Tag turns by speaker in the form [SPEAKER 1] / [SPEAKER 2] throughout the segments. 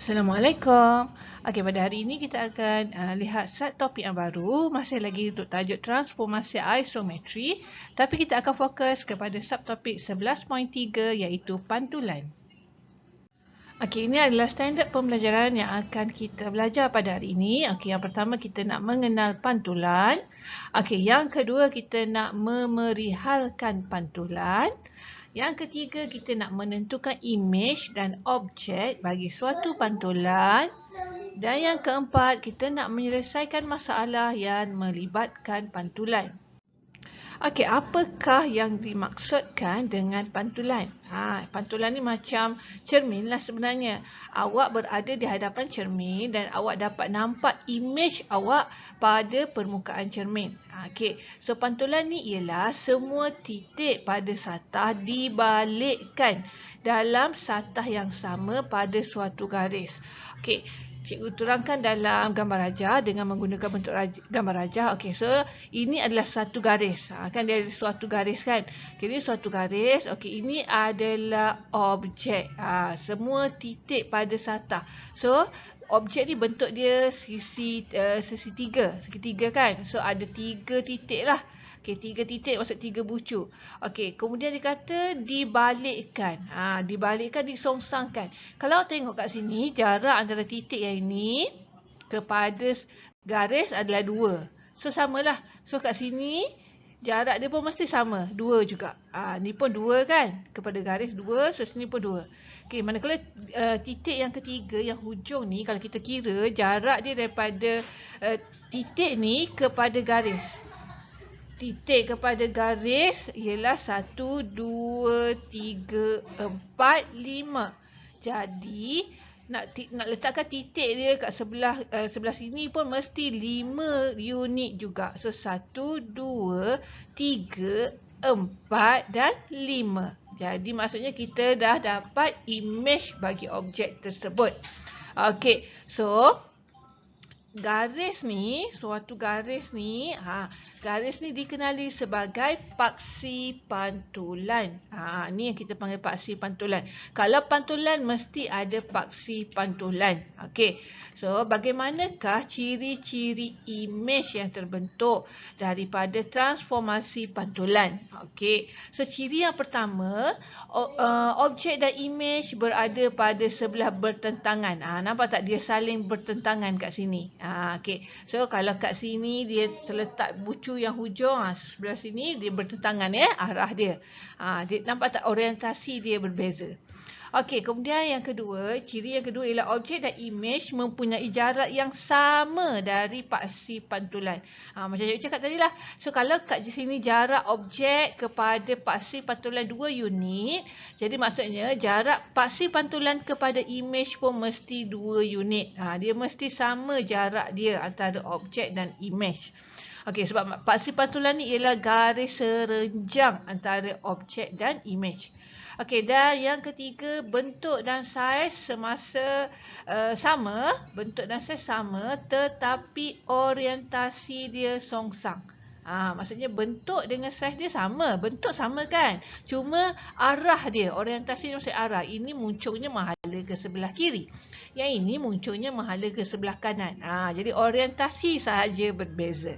[SPEAKER 1] Assalamualaikum. Okey, pada hari ini kita akan lihat topik yang baru, masih lagi untuk tajuk transformasi isometri, tapi kita akan fokus kepada subtopik 11.3 iaitu pantulan. Okey, ini adalah standard pembelajaran yang akan kita belajar pada hari ini. Okey, yang pertama kita nak mengenal pantulan. Okey, yang kedua kita nak memerihalkan pantulan. Yang ketiga, kita nak menentukan imej dan objek bagi suatu pantulan. Dan yang keempat, kita nak menyelesaikan masalah yang melibatkan pantulan. Okey, apakah yang dimaksudkan dengan pantulan? Pantulan ni macam cermin lah sebenarnya. Awak berada di hadapan cermin dan awak dapat nampak imej awak pada permukaan cermin. Okey, so pantulan ni ialah semua titik pada satah dibalikkan dalam satah yang sama pada suatu garis. Okey, cikgu terangkan dalam gambar rajah dengan menggunakan bentuk gambar rajah. Okey, so ini adalah satu garis. Kan dia ada suatu garis kan. Okay, ini suatu garis. Okey, ini adalah objek. Semua titik pada satah. So, objek ni bentuk dia segitiga kan. So, ada 3 titik lah. Okey, 3 titik maksud 3 bucu. Okey, kemudian dikata dibalikkan. Dibalikkan, disongsangkan. Kalau tengok kat sini, jarak antara titik yang ini kepada garis adalah 2. So, samalah. So, kat sini, jarak dia pun mesti sama. 2 juga. Ni pun 2 kan. Kepada garis 2. So, sini pun 2. Okey, manakala titik yang ketiga, yang hujung ni, kalau kita kira, jarak dia daripada titik ni kepada garis. Titik kepada garis ialah 1, 2, 3, 4, 5. Jadi, nak letakkan titik dia kat sebelah sini pun mesti 5 unit juga. So, 1, 2, 3, 4 dan 5. Jadi, maksudnya kita dah dapat imej bagi objek tersebut. Okey, so garis ni, suatu garis ni, garis ni dikenali sebagai paksi pantulan. Ni yang kita panggil paksi pantulan. Kalau pantulan mesti ada paksi pantulan. Okey. So, bagaimanakah ciri-ciri imej yang terbentuk daripada transformasi pantulan? Okey. So, ciri yang pertama, objek dan imej berada pada sebelah bertentangan. Nampak tak dia saling bertentangan kat sini? Okey. So, kalau kat sini dia terletak bucu yang hujung, sebelah sini dia bertentangan arah dia. Dia nampak tak orientasi dia berbeza. Okey, kemudian yang kedua, ciri yang kedua ialah objek dan imej mempunyai jarak yang sama dari paksi pantulan. Macam cikgu cakap tadi lah. So, kalau kat sini jarak objek kepada paksi pantulan 2 unit, jadi maksudnya jarak paksi pantulan kepada imej pun mesti 2 unit. Dia mesti sama jarak dia antara objek dan imej. Okey, sebab paksi pantulan ni ialah garis serenjang antara objek dan imej. Okey, dan yang ketiga, bentuk dan saiz semasa sama, bentuk dan saiz sama tetapi orientasi dia songsang. Maksudnya bentuk dengan saiz dia sama, bentuk sama kan? Cuma arah dia, orientasi dia maksud arah. Ini munculnya mahala ke sebelah kiri. Yang ini munculnya mahala ke sebelah kanan. Jadi orientasi sahaja berbeza.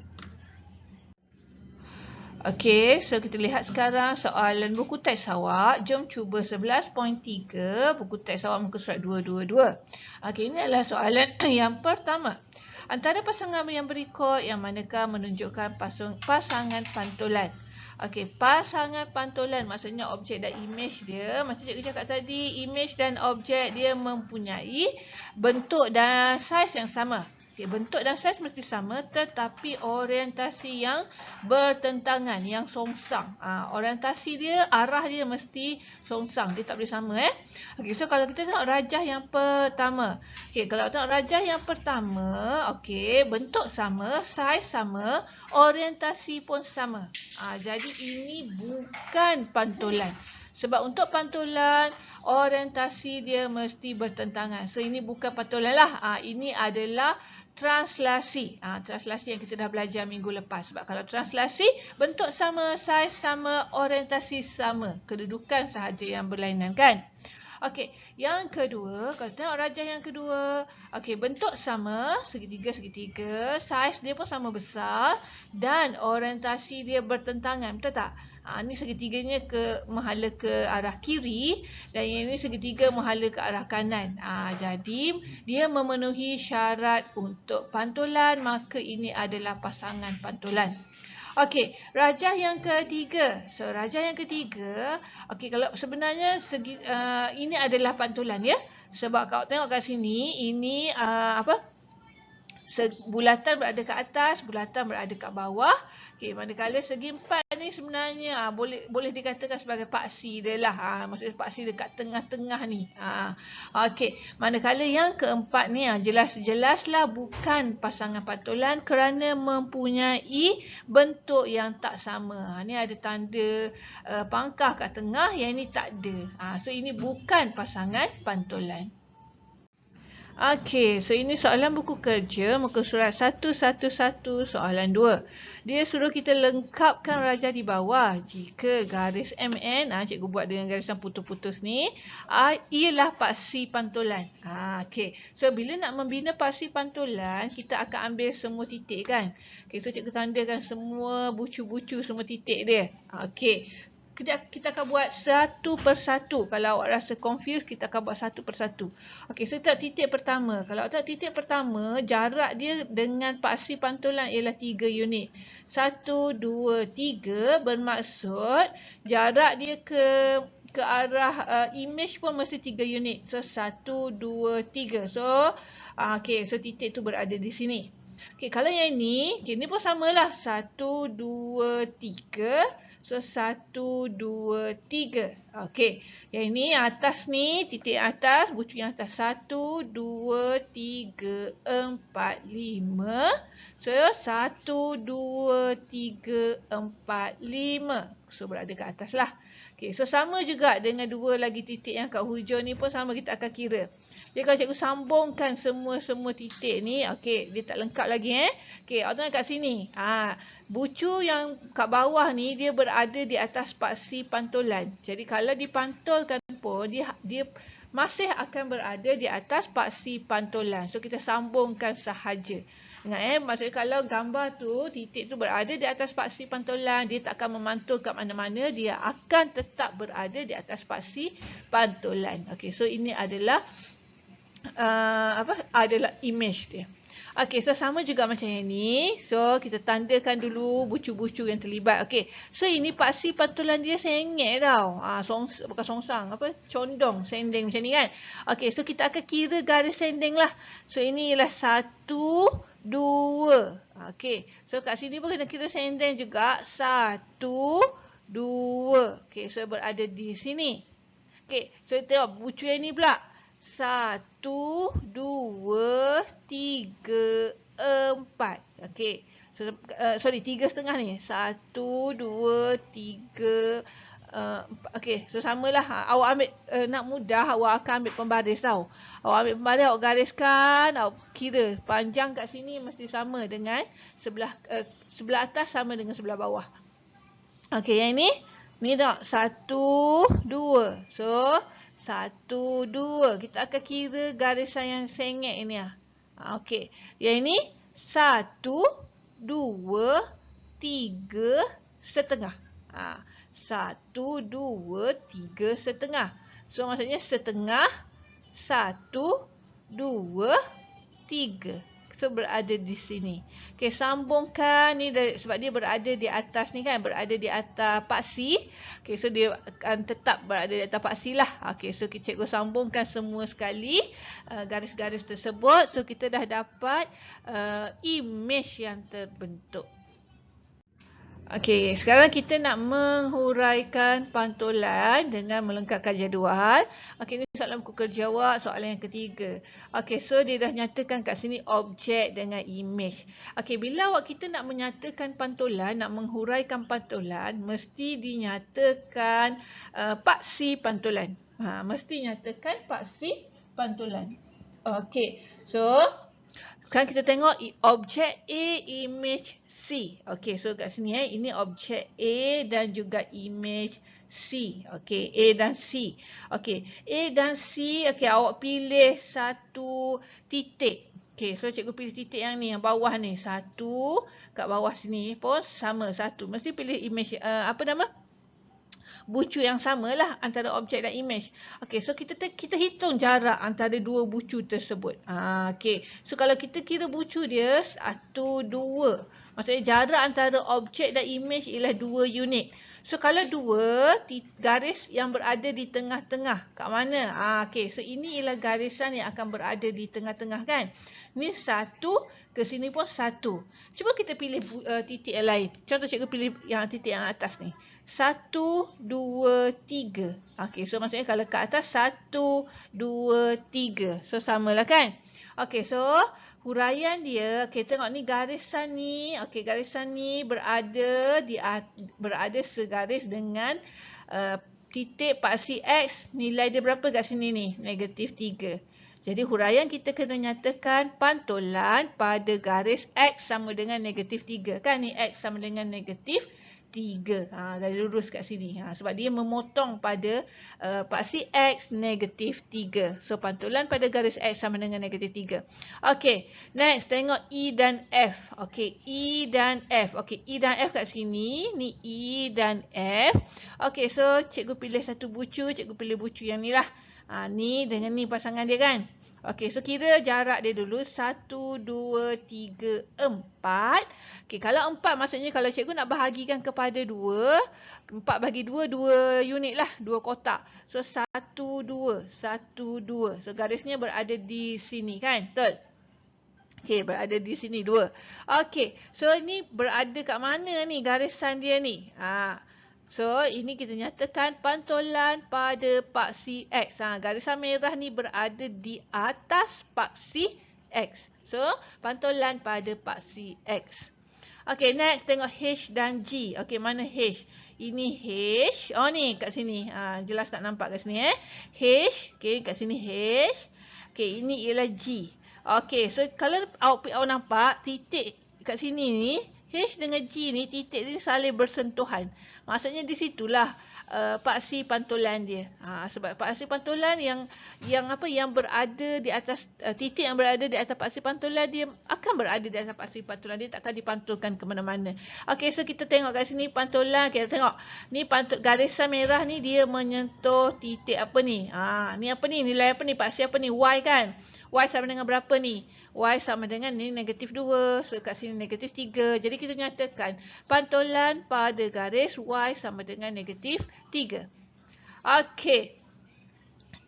[SPEAKER 1] Okey, so kita lihat sekarang soalan buku teks awak. Jom cuba 11.3, buku teks awak muka surat 222. Okey, ini adalah soalan yang pertama. Antara pasangan yang berikut, yang manakah menunjukkan pasangan pantulan? Okey, pasangan pantulan maksudnya objek dan imej dia. Macam cikgu cakap tadi, imej dan objek dia mempunyai bentuk dan saiz yang sama. Bentuk dan saiz mesti sama tetapi orientasi yang bertentangan, yang songsang. Orientasi dia, arah dia mesti songsang. Dia tak boleh sama. Okey, so kalau kita tengok rajah yang pertama. Okey, kalau tengok rajah yang pertama, okey, bentuk sama, saiz sama, orientasi pun sama. Jadi ini bukan pantulan. Sebab untuk pantulan, orientasi dia mesti bertentangan. So, ini bukan pantulan lah. Ini adalah translasi. Translasi yang kita dah belajar minggu lepas. Sebab kalau translasi, bentuk sama, saiz sama, orientasi sama. Kedudukan sahaja yang berlainan kan. Okey, yang kedua, kalau tengok rajah yang kedua, okey, bentuk sama, segitiga-segitiga, saiz dia pun sama besar dan orientasi dia bertentangan, betul tak? Ni segitiganya menghala ke arah kiri dan yang ini segitiga menghala ke arah kanan. Jadi dia memenuhi syarat untuk pantulan, maka ini adalah pasangan pantulan. Okey, rajah yang ketiga. So, rajah yang ketiga, okey, kalau sebenarnya ini adalah pantulan ya. Sebab kalau tengok kat sini, ini bulatan berada ke atas, bulatan berada ke bawah. Okey, manakala segi empat ni sebenarnya boleh dikatakan sebagai paksi dia lah. Maksudnya paksi dekat tengah-tengah ni. Okey, manakala yang keempat ni jelas-jelaslah bukan pasangan pantulan kerana mempunyai bentuk yang tak sama. Ni ada tanda pangkah kat tengah, yang ni tak ada. So ini bukan pasangan pantulan. Okey, so ini soalan buku kerja muka surat 111 soalan 2. Dia suruh kita lengkapkan rajah di bawah. Jika garis MN, cikgu buat dengan garisan putus-putus ni, ialah paksi pantulan. Okey, so bila nak membina paksi pantulan, kita akan ambil semua titik kan. Okey, so cikgu tandakan semua bucu-bucu semua titik dia. Okey. Kita akan buat satu persatu. Kalau awak rasa confused, kita akan buat satu persatu. Okey, so titik pertama. Kalau titik pertama, jarak dia dengan paksi pantulan ialah 3 unit. 1, 2, 3 bermaksud jarak dia ke arah image pun mesti 3 unit. So 1, 2, 3. So okey, so titik tu berada di sini. Okey, kalau yang ni pun samalah. 1, 2, 3. So 1, 2, 3. Okey. Yang ini atas ni, titik atas, bucu yang atas 1, 2, 3, 4, 5. So 1, 2, 3, 4, 5. So berada ke atas lah. Okey, so sama juga dengan dua lagi titik yang kat hujung ni pun sama, kita akan kira. Jadi kalau cikgu sambungkan semua titik ni, okey, dia tak lengkap lagi Okey, awak tengok kat sini. Bucu yang kat bawah ni dia berada di atas paksi pantulan. Jadi kalau dipantulkan pun dia masih akan berada di atas paksi pantulan. So kita sambungkan sahaja. Ingat maksudnya kalau gambar tu, titik tu berada di atas paksi pantulan, dia tak akan memantul kat mana-mana, dia akan tetap berada di atas paksi pantulan. Okey, so ini adalah adalah image dia. Okey, so sama juga macam yang ni. So kita tandakan dulu bucu-bucu yang terlibat. Okey, so ini paksi pantulan dia sengit tau. Bukan songsang, condong, sending macam ni kan. Okey, so kita akan kira garis sending lah. So ini ialah 1, 2. Okey, so kat sini pun kena kira sending juga. 1, 2. Okey, so berada di sini. Okey, so tengok bucu yang ni pula. 1, 2, 3, 4. Okey. So, 3,5 ni. 1, 2, 3, 4. Okey. So, samalah. Awak ambil, nak mudah, awak akan ambil pembaris tau. Awak ambil pembaris, awak gariskan, awak kira. Panjang kat sini mesti sama dengan sebelah atas sama dengan sebelah bawah. Okey, yang ni. Ni tak. 1, 2. So, 1, 2. Kita akan kira garisan yang sengit ini lah. Okey. Yang ini 1, 2, 3 setengah. 1, 2, 3 setengah. So maksudnya setengah 1, 2, 3. So berada di sini. Okey, sambungkan ni sebab dia berada di atas ni kan, berada di atas paksi. Okey, so dia akan tetap berada di atas paksi lah. Okey, so cikgu sambungkan semua sekali garis-garis tersebut. So kita dah dapat image yang terbentuk. Okey, sekarang kita nak menghuraikan pantulan dengan melengkapkan jadual. Okey, ini soalan buku kerja awak, soalan yang ketiga. Okey, so dia dah nyatakan kat sini objek dengan image. Okey, bila kita nak menyatakan pantulan, nak menghuraikan pantulan, mesti dinyatakan paksi pantulan. Mesti nyatakan paksi pantulan. Okey, so sekarang kita tengok objek A, image C. Okey, so kat sini ini objek A dan juga image C. Okey, A dan C. Okey, A dan C, okey, awak pilih satu titik. Okey, so cikgu pilih titik yang ni, yang bawah ni. Satu, kat bawah sini pun sama, satu. Mesti pilih image, bucu yang samalah antara objek dan image. Okey, so kita hitung jarak antara dua bucu tersebut. Okey, so kalau kita kira bucu dia 1, 2. Maksudnya jarak antara objek dan image ialah 2 unit. So kalau 2, garis yang berada di tengah-tengah. Kat mana? Okey, so ini ialah garisan yang akan berada di tengah-tengah kan. Ni 1, ke sini pun 1. Cuba kita pilih titik yang lain. Contoh cikgu pilih yang titik yang atas ni. 1, 2, 3. Okey, so maksudnya kalau ke atas 1, 2, 3. So samalah kan? Okey, so huraian dia, okey, tengok ni garisan ni. Okey, garisan ni berada segaris dengan titik paksi X. Nilai dia berapa kat sini ni? Negatif 3. Jadi huraian kita kena nyatakan pantulan pada garis X sama dengan negatif 3. Kan ni X sama dengan negatif 3. Garis lurus kat sini. Sebab dia memotong pada paksi X negatif 3. So pantulan pada garis X sama dengan negatif 3. Okey, next tengok E dan F. Okey, E dan F. Okey, E dan F kat sini. Ni E dan F. Okey, so cikgu pilih satu bucu. Cikgu pilih bucu yang ni lah. Ni dengan ni pasangan dia kan. Okey, so kira jarak dia dulu. 1, 2, 3, 4. Okey, kalau 4 maksudnya kalau cikgu nak bahagikan kepada 2. 4 bagi 2, 2 unit lah. 2 kotak. So 1, 2, 1, 2. So garisnya berada di sini kan. Betul? Okey, berada di sini 2. Okey, so ni berada kat mana ni garisan dia ni? So, ini kita nyatakan pantulan pada paksi X. Garisan merah ni berada di atas paksi X. So, pantulan pada paksi X. Okey, next tengok H dan G. Okey, mana H? Ini H. Oh ni kat sini. Jelas tak nampak kat sini H. Okey, kat sini H. Okey, ini ialah G. Okey, so kalau awak nampak titik kat sini ni, H dengan G ni titik ni saling bersentuhan. Maksudnya di situlah paksi pantulan dia. Sebab paksi pantulan yang berada di atas titik yang berada di atas paksi pantulan dia akan berada di atas paksi pantulan dia, takkan dipantulkan ke mana-mana. Okey, so kita tengok kat sini pantulan, kita tengok ni garisan merah ni dia menyentuh titik apa ni? Ni apa ni? Nilai apa ni? Paksi apa ni? Y kan? Y sama dengan berapa ni? Y sama dengan ni negatif 2. So kat sini negatif 3. Jadi kita nyatakan pantulan pada garis Y sama dengan negatif 3. Okey.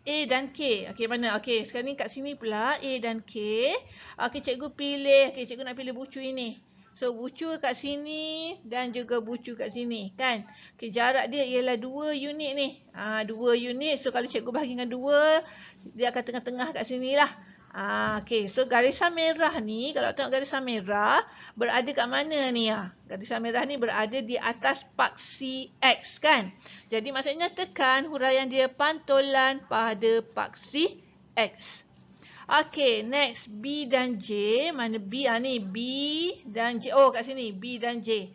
[SPEAKER 1] A dan K. Okey, mana? Okey, sekarang ni kat sini pula A dan K. Okey, cikgu pilih. Okey, cikgu nak pilih bucu ini. So bucu kat sini dan juga bucu kat sini kan. Okey, jarak dia ialah 2 unit ni. 2 unit. So kalau cikgu bahagikan 2, dia akan tengah-tengah kat sini lah. Okey, so garisan merah ni, kalau tengok garisan merah, berada kat mana ni? Garisan merah ni berada di atas paksi X kan? Jadi maksudnya tekan huraian dia pantulan pada paksi X. Okey, next B dan J. Mana B? Ni B dan J. Oh, kat sini B dan J.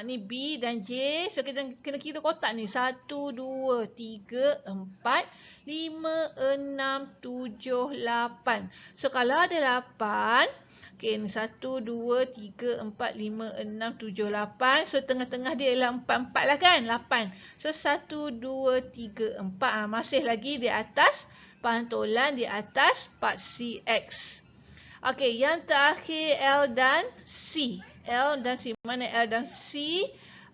[SPEAKER 1] Ni B dan J. So kita kena kira kotak ni. 1, 2, 3, 4, 5, 6, 7, 8. So kalau ada 8, okey, ni 1, 2, 3, 4, 5, 6, 7, 8. So tengah-tengah dia ialah 4, 4 lah kan? 8. So 1, 2, 3, 4. Masih lagi di atas pantulan di atas paksi X. Okey, yang terakhir L dan C. L dan C. Mana L dan C?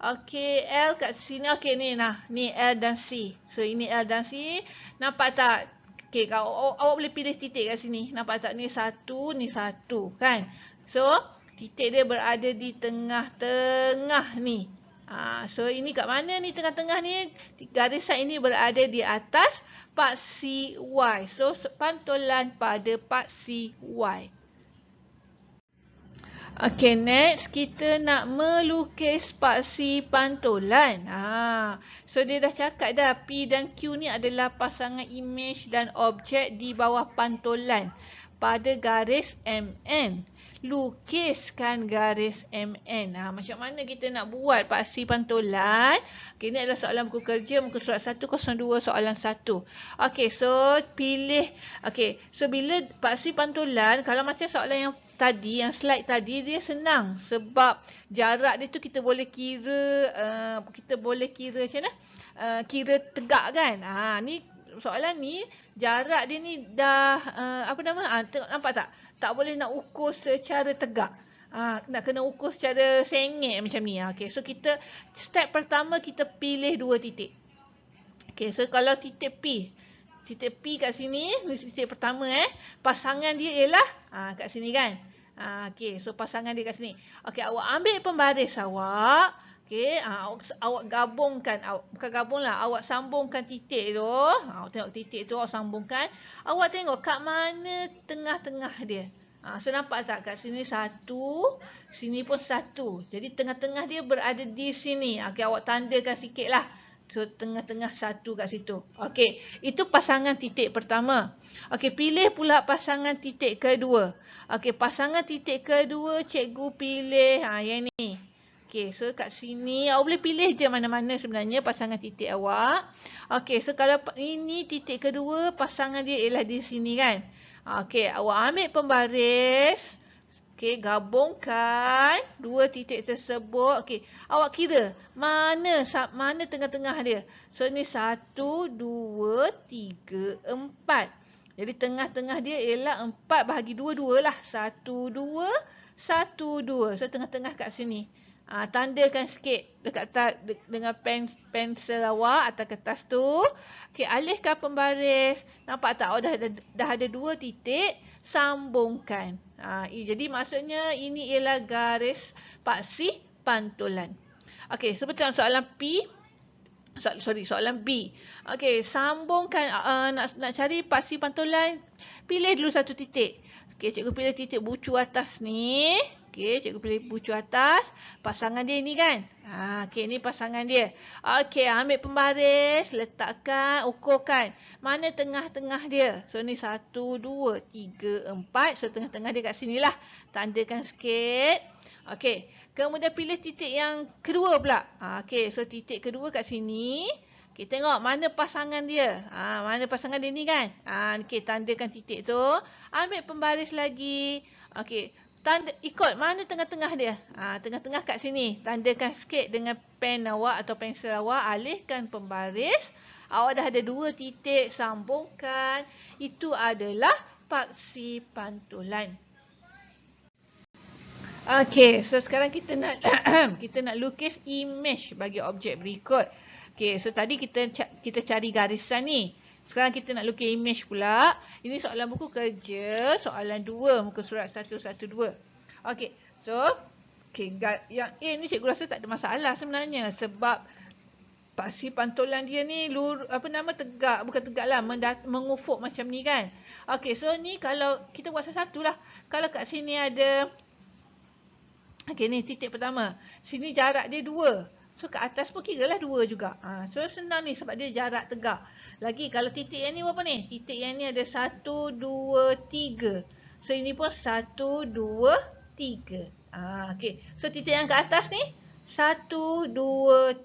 [SPEAKER 1] Okey, L kat sini. Okey, ni nah. Ni L dan C. So, ini L dan C. Nampak tak? Okey, awak boleh pilih titik kat sini. Nampak tak? Ni 1, ni 1. Kan? So, titik dia berada di tengah-tengah ni. So, ini kat mana ni tengah-tengah ni? Garisan ini berada di atas paksi Y. So, pantulan pada paksi Y. Okey, next kita nak melukis paksi pantulan. So dia dah cakap dah P dan Q ni adalah pasangan image dan objek di bawah pantulan pada garis MN. lukiskan garis MN. Macam mana kita nak buat paksi pantulan? Okay, ini adalah soalan buku kerja muka surat 102 soalan 1. Okay, so pilih. Okay, so bila paksi pantulan, kalau macam soalan yang tadi, yang slide tadi, dia senang sebab jarak dia tu kita boleh kira, macam mana? Kira tegak kan. Ni soalan ni jarak dia ni dah nampak tak? Tak boleh nak ukur secara tegak. Nak kena ukur secara sengit macam ni. Okay, so kita step pertama kita pilih 2 titik. Okay, so kalau titik P kat sini, ni titik pertama pasangan dia ialah kat sini kan. Okay, so pasangan dia kat sini. Okay, awak ambil pembaris awak. Okay, awak gabungkan, bukan gabung lah, awak sambungkan titik tu. Awak tengok titik tu, awak sambungkan. Awak tengok kat mana tengah-tengah dia. So nampak tak kat sini 1, sini pun 1. Jadi tengah-tengah dia berada di sini. Okay, awak tandakan sikit lah. So tengah-tengah 1 kat situ. Okay, itu pasangan titik pertama. Okay, pilih pula pasangan titik kedua. Okay, pasangan titik kedua cikgu pilih yang ni. Okay, so kat sini awak boleh pilih je mana-mana sebenarnya pasangan titik awak. Okay, so kalau ini titik kedua, pasangan dia ialah di sini kan. Okay, awak ambil pembaris. Okay, gabungkan 2 titik tersebut. Okay, awak kira mana tengah-tengah dia. So ni 1, 2, 3, 4. Jadi tengah-tengah dia ialah 4 bahagi 2, 2 lah. 1, 2, 1, 2. So tengah-tengah kat sini. Tandakan sikit dekat dengan pensel awak atas kertas tu. Okay, alihkan pembaris. Nampak tak? Awak dah ada 2 titik. Sambungkan. Jadi maksudnya ini ialah garis paksi pantulan. Okay, seperti soalan P. Soalan B. Okay, sambungkan. Nak cari paksi pantulan, pilih dulu 1 titik. Okay, cikgu pilih titik bucu atas ni. Okay, cikgu pilih bucu atas. Pasangan dia ni kan. Okay, ni pasangan dia. Okay, ambil pembaris. Letakkan, ukurkan. Mana tengah-tengah dia? So, ni 1, 2, 3, 4. So, tengah-tengah dia kat sini lah. Tandakan sikit. Okay, kemudian pilih titik yang kedua pula. Okay, so titik kedua kat sini. Okay, tengok mana pasangan dia. Mana pasangan dia ni kan. Okay, tandakan titik tu. Ambil pembaris lagi. Okay, ikut mana tengah-tengah dia. Tengah-tengah kat sini. Tandakan sikit dengan pen awak atau pensel awak. Alihkan pembaris. Awak dah ada 2 titik. Sambungkan. Itu adalah paksi pantulan. Okay, so sekarang kita nak lukis image bagi objek berikut. Okay, so tadi kita cari garisan ni. Sekarang kita nak lukis image pula. Ini soalan buku kerja, soalan 2 muka surat 112. Okay, so yang A ni cikgu rasa tak ada masalah sebenarnya sebab paksi pantulan dia ni tegak, bukan tegak lah, mengufuk macam ni kan. Okay, so ni kalau kita buat satu-satu lah. Kalau kat sini ada, okay, ni titik pertama. Sini jarak dia 2. So, kat atas pun kira lah 2 juga. So, senang ni sebab dia jarak tegak. Lagi, kalau titik yang ni berapa ni? Titik yang ni ada 1, 2, 3. So, ini pun 1, 2, 3. Okay. So, titik yang kat atas ni 1, 2,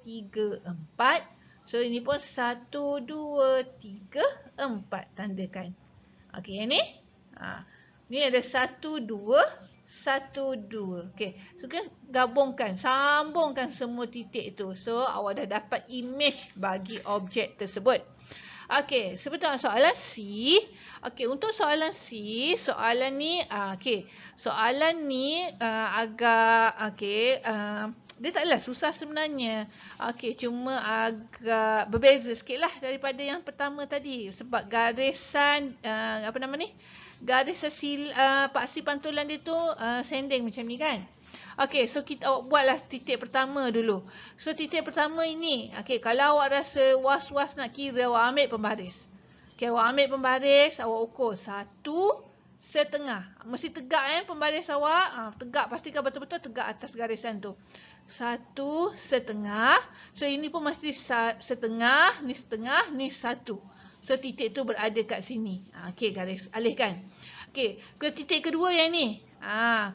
[SPEAKER 1] 3, 4. So, ini pun 1, 2, 3, 4. Tandakan. Okay, yang ni. Ni ada 1, 2, 1, 2. Okay. So, kita gabungkan. Sambungkan semua titik tu. So, awak dah dapat image bagi objek tersebut. Okay. Seperti soalan C. Okay. Untuk soalan C, soalan ni, okay. Soalan ni agak, okay. Dia taklah susah sebenarnya. Okay. Cuma agak berbeza sikit lah daripada yang pertama tadi. Sebab garisan, garis paksi pantulan dia tu sending macam ni kan. Okay, so awak buatlah titik pertama dulu. So titik pertama ini, okay, kalau awak rasa was-was nak kira, awak ambil pembaris. Okay, awak ambil pembaris, awak ukur 1,5. Mesti tegak pembaris awak. Tegak, pastikan betul-betul tegak atas garisan tu. 1,5. So ini pun mesti setengah, ni setengah, ni 1. So, titik tu berada kat sini. Okay, garis alihkan. Okay, ke titik kedua yang ni.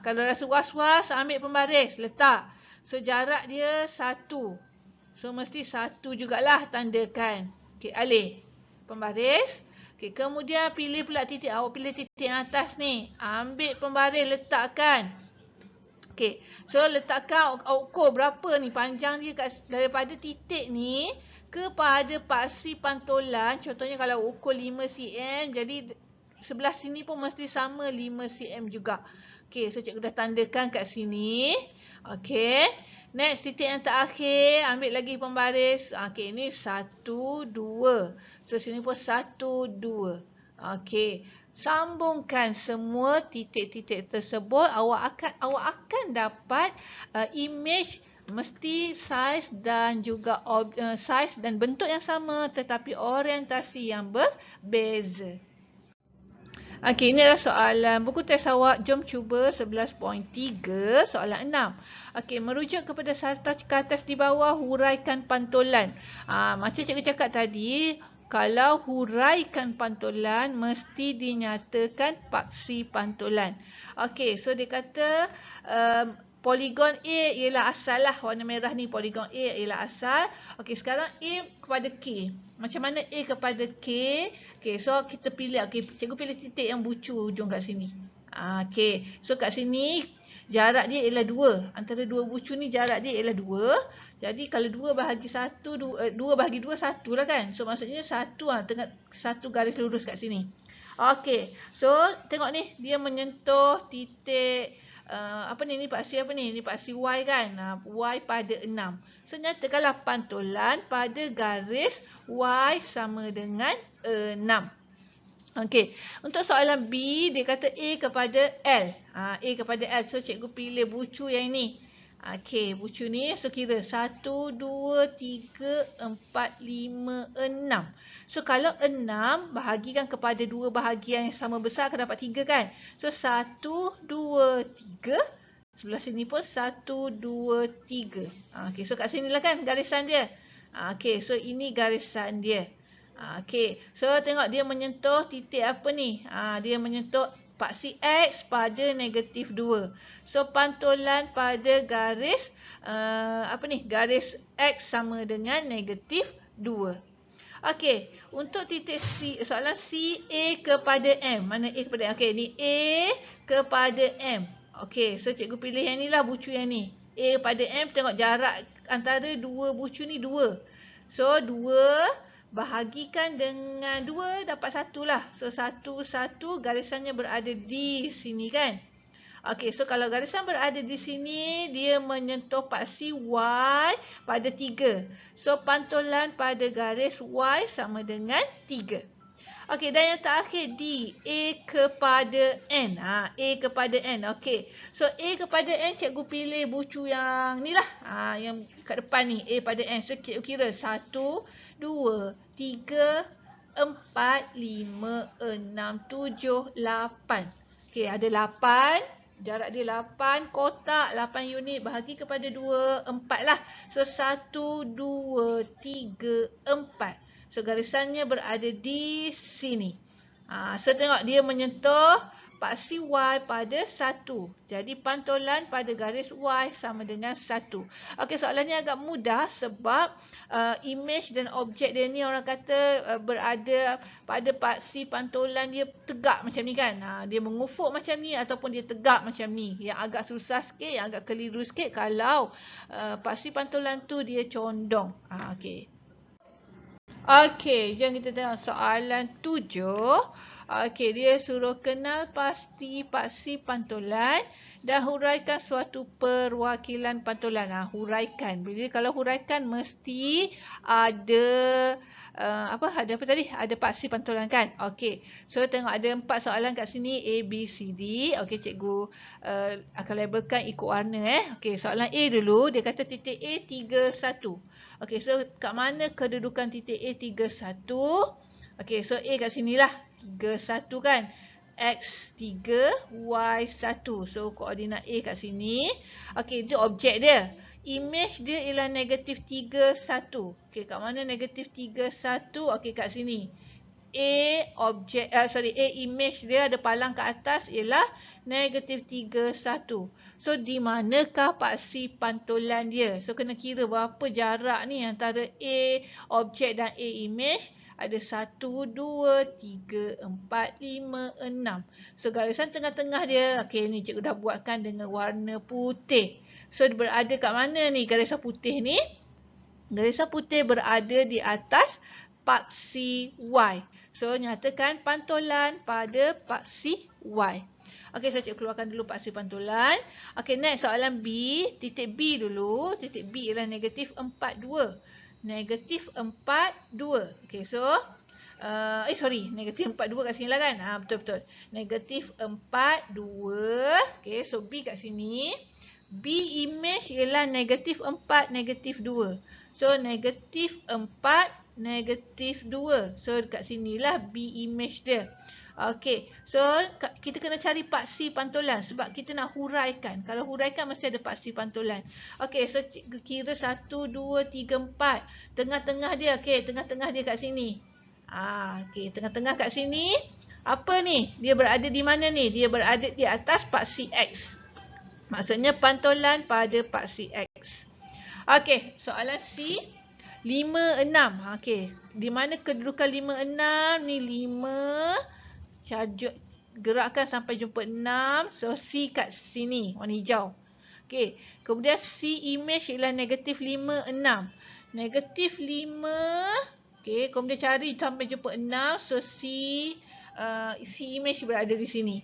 [SPEAKER 1] Kalau rasa was-was, ambil pembaris, letak. So, jarak dia 1. So, mesti 1 jugalah tandakan. Okey, alih. Pembaris. Okey, kemudian pilih pula titik. Awak pilih titik yang atas ni. Ambil pembaris, letakkan. Okey, so letakkan ukur berapa ni panjang dia daripada titik ni kepada paksi pantulan. Contohnya kalau ukur 5 cm, jadi sebelah sini pun mesti sama 5 cm juga. Okey, so cikgu dah tandakan kat sini. Okey, next titik yang terakhir, ambil lagi pembaris. Okey, ni 1, 2. So sini pun 1, 2. Okey. Sambungkan semua titik-titik tersebut, awak akan dapat image mesti saiz dan juga saiz dan bentuk yang sama tetapi orientasi yang berbeza. Okey, ini adalah soalan buku teks awak. Jom cuba 11.3 soalan 6. Okey, merujuk kepada sarta atas di bawah, huraikan pantulan. Macam cikgu cakap tadi, kalau huraikan pantulan, mesti dinyatakan paksi pantulan. Okey, so dia kata poligon A ialah asal lah. Warna merah ni poligon A ialah asal. Okey, sekarang A kepada K. Macam mana A kepada K? Okey, so kita pilih. Okey, cikgu pilih titik yang bucu ujung kat sini. Okey, so kat sini jarak dia ialah 2. Antara dua bucu ni jarak dia ialah 2. Jadi kalau 2 bahagi 1, 2 bahagi 2, 1 lah kan. So maksudnya 1 tengah 1 garis lurus kat sini. Okey, so tengok ni dia menyentuh titik ni paksi apa ni? Ni paksi Y kan. Y pada 6. So nyatakanlah pantulan pada garis Y sama dengan 6. Okey, untuk soalan B, dia kata A kepada L. A kepada L. So, cikgu pilih bucu yang ni. Okey, bucu ni. So, kira 1, 2, 3, 4, 5, 6. So, kalau 6, bahagikan kepada 2 bahagian yang sama besar, akan dapat 3 kan? So, 1, 2, 3. Sebelah sini pun 1, 2, 3. Okey, so kat sini lah kan garisan dia. Okey, so ini garisan dia. Okey, so tengok dia menyentuh titik apa ni? Dia menyentuh paksi X pada negatif 2. So pantulan pada garis garis X sama dengan negatif 2. Okey, untuk titik C, soalan C, A kepada M. Mana A kepada M? Okey, ni A kepada M. Okey, so cikgu pilih yang ni lah, bucu yang ni. A kepada M, tengok jarak antara dua bucu ni 2. So 2 bahagikan dengan 2 dapat 1 lah. So 1, 1 garisannya berada di sini kan. Okey, so kalau garisan berada di sini, dia menyentuh paksi Y pada 3. So pantulan pada garis Y sama dengan 3. Okey, dan yang terakhir D, A kepada N. A kepada N. Okey, so A kepada N, cikgu pilih bucu yang ni lah. Yang kat depan ni, A pada N. So kira 1, 2, 3, 4, 5, 6, 7, 8. Okey, ada 8. Jarak dia 8. Kotak 8 unit bahagi kepada 2, 4 lah. So 1, 2, 3, 4. So garisannya berada di sini. So tengok dia menyentuh paksi Y pada 1. Jadi pantulan pada garis Y sama dengan 1. Okey, soalan ni agak mudah sebab image dan objek dia ni orang kata berada pada paksi pantulan dia tegak macam ni kan. Dia mengufuk macam ni ataupun dia tegak macam ni. Yang agak susah sikit, yang agak keliru sikit kalau paksi pantulan tu dia condong. Okey. Okey, jom kita tengok soalan 7. Okey, dia suruh kenal pasti paksi pantulan dan huraikan suatu perwakilan pantulan. Huraikan. Jadi kalau huraikan mesti ada ada apa tadi? Ada paksi pantulan kan? Okey. So tengok ada 4 soalan kat sini, A, B, C, D. Okey, cikgu akan labelkan ikut warna Okey, soalan A dulu, dia kata titik A 3, 1. Okey, so kat mana kedudukan titik A 3, 1? Okey, so A kat sinilah. 3, 1 kan. X 3, Y 1. So koordinat A kat sini. Okey, itu objek dia. Image dia ialah negatif 3, 1. Okey, kat mana negatif 3, 1? Okey, kat sini. A image dia ada palang ke atas ialah negatif 3, 1. So, di manakah paksi pantulan dia? So, kena kira berapa jarak ni antara A objek dan A image. Ada 1, 2, 3, 4, 5, 6. So, garisan tengah-tengah dia, okey, ni cikgu dah buatkan dengan warna putih. So, berada kat mana ni garisan putih ni? Garisan putih berada di atas paksi Y. So, nyatakan pantulan pada paksi Y. Okey, saya cikgu keluarkan dulu paksi pantulan. Okey, next soalan B. Titik B dulu. Titik B ialah negatif 4, 2. Negatif 4, 2. Okey, so negatif 4, 2 kat sini lah kan? Betul-betul. Negatif 4, 2. Okey, so B kat sini. B image ialah negatif 4, negatif 2. So, negatif 4, negatif 2. So, kat sinilah B image dia. Okey, so kita kena cari paksi pantulan sebab kita nak huraikan. Kalau huraikan mesti ada paksi pantulan. Okey, so kira 1, 2, 3, 4. Tengah-tengah dia, okey, tengah-tengah dia kat sini. Okey, tengah-tengah kat sini. Apa ni? Dia berada di mana ni? Dia berada di atas paksi X. Maksudnya pantulan pada paksi X. Okey, soalan C. 5, 6. Okey, di mana kedudukan 5, 6? Ni 5. Gerakkan sampai jumpa 6. So, C kat sini. Warna hijau. Okey, kemudian C image ialah negatif 5, 6. Negatif 5. Okey, kemudian cari sampai jumpa 6. So, C image berada di sini.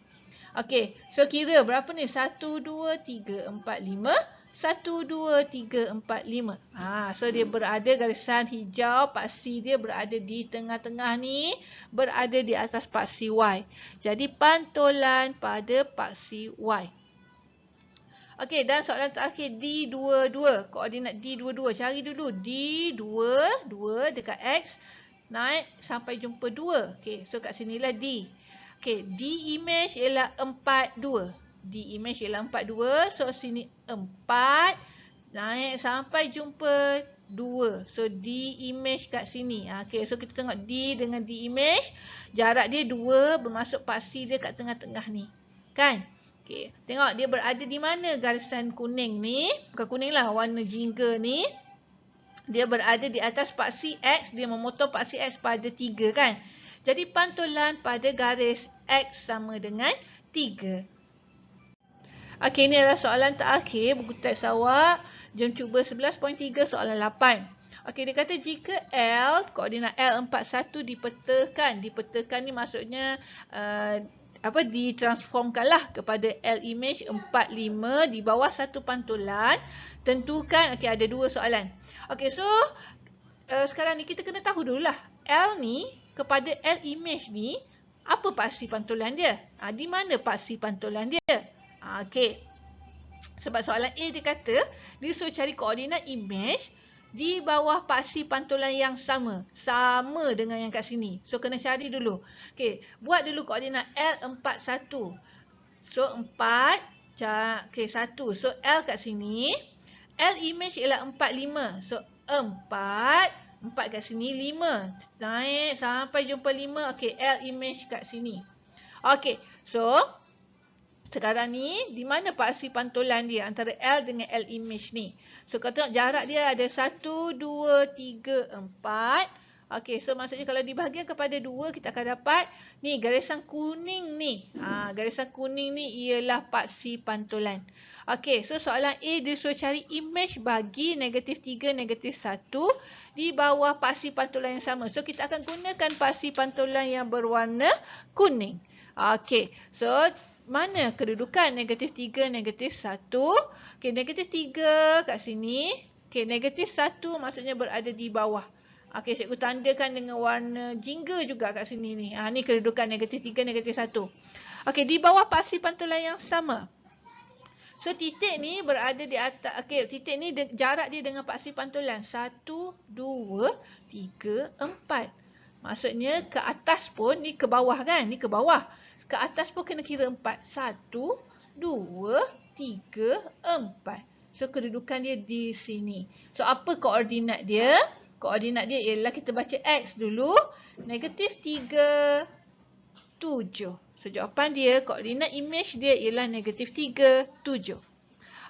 [SPEAKER 1] Okey, so kira berapa ni? 1, 2, 3, 4, 5. 1, 2, 3, 4, 5. So dia berada garisan hijau, paksi dia berada di tengah-tengah ni, berada di atas paksi Y. Jadi pantulan pada paksi Y. Okey, dan soalan terakhir D22. Koordinat D22. Cari dulu D22 dekat X. Naik sampai jumpa 2. Okey, so kat sinilah D. Okey, D image ialah 4, 2. D image ialah 4, 2. So, sini 4. Naik sampai jumpa 2. So, D image kat sini. Okey, so kita tengok D dengan D image. Jarak dia 2 bermaksud paksi dia kat tengah-tengah ni. Kan? Okey, tengok dia berada di mana garisan kuning ni. Bukan kuning lah, warna jingga ni. Dia berada di atas paksi X. Dia memotong paksi X pada 3 kan? Jadi pantulan pada garis X sama dengan 3. Okey, ini adalah soalan terakhir buku teks awak. Jom cuba 11.3 soalan 8. Okey, dia kata jika L, koordinat L41 dipetakan. Dipetakan ni maksudnya ditransformkanlah kepada L image 45 di bawah satu pantulan. Tentukan, okey, ada 2 soalan. Okey, so sekarang ni kita kena tahu dululah L ni kepada L image ni apa paksi pantulan dia? Di mana paksi pantulan dia? Okey. Sebab soalan A dia kata, dia suruh cari koordinat image di bawah paksi pantulan yang sama. Sama dengan yang kat sini. So, kena cari dulu. Okey, buat dulu koordinat L41. So, 4. Okey, 1. So, L kat sini. L image ialah 45. So, 4 kat sini, 5. Naik sampai jumpa 5. Okey, L image kat sini. Okey, so sekarang ni, di mana paksi pantulan dia antara L dengan L image ni? So, kalau tengok jarak dia ada 1, 2, 3, 4. Okey, so maksudnya kalau dibahagikan kepada 2, kita akan dapat ni garisan kuning ni. Garisan kuning ni ialah paksi pantulan. Okey, so soalan A dia suruh cari image bagi negatif 3, negatif 1 di bawah paksi pantulan yang sama. So, kita akan gunakan paksi pantulan yang berwarna kuning. Okey, so mana kedudukan negatif 3, negatif 1? Okey, negatif 3 kat sini. Okey, negatif 1 maksudnya berada di bawah. Okey, cikgu tandakan dengan warna jingga juga kat sini ni. Ni kedudukan negatif 3, negatif 1. Okey, di bawah paksi pantulan yang sama. So, titik ni berada di atas. Okey, titik ni jarak dia dengan paksi pantulan. 1, 2, 3, 4. Maksudnya ke atas pun, ni ke bawah kan? Ni ke bawah. Ke atas pun kena kira 4. 1, 2, 3, 4. So, kedudukan dia di sini. So, apa koordinat dia? Koordinat dia ialah kita baca X dulu. Negatif 3, 7. So, jawapan dia, koordinat imej dia ialah negatif 3, 7.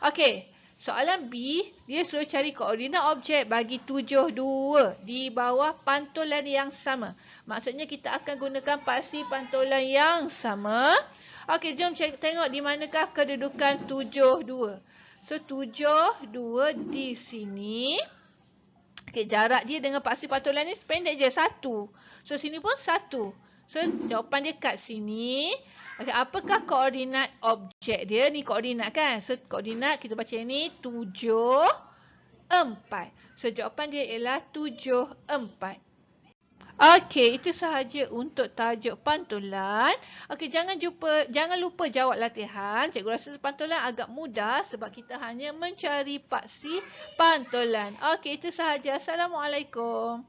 [SPEAKER 1] Okey, soalan B, dia suruh cari koordinat objek bagi 7, 2 di bawah pantulan yang sama. Maksudnya kita akan gunakan paksi pantulan yang sama. Okey, jom tengok di manakah kedudukan 7, 2. So, 7, 2 di sini. Okey, jarak dia dengan paksi pantulan ni pendek je, 1. So, sini pun 1. So, jawapan dia kat sini. Okay, apakah koordinat objek dia? Ni koordinat kan? So, koordinat kita baca ni 7, 4. So, jawapan dia ialah 7, 4. Okey, itu sahaja untuk tajuk pantulan. Okey, jangan lupa jawab latihan. Cikgu rasa pantulan agak mudah sebab kita hanya mencari paksi pantulan. Okey, itu sahaja. Assalamualaikum.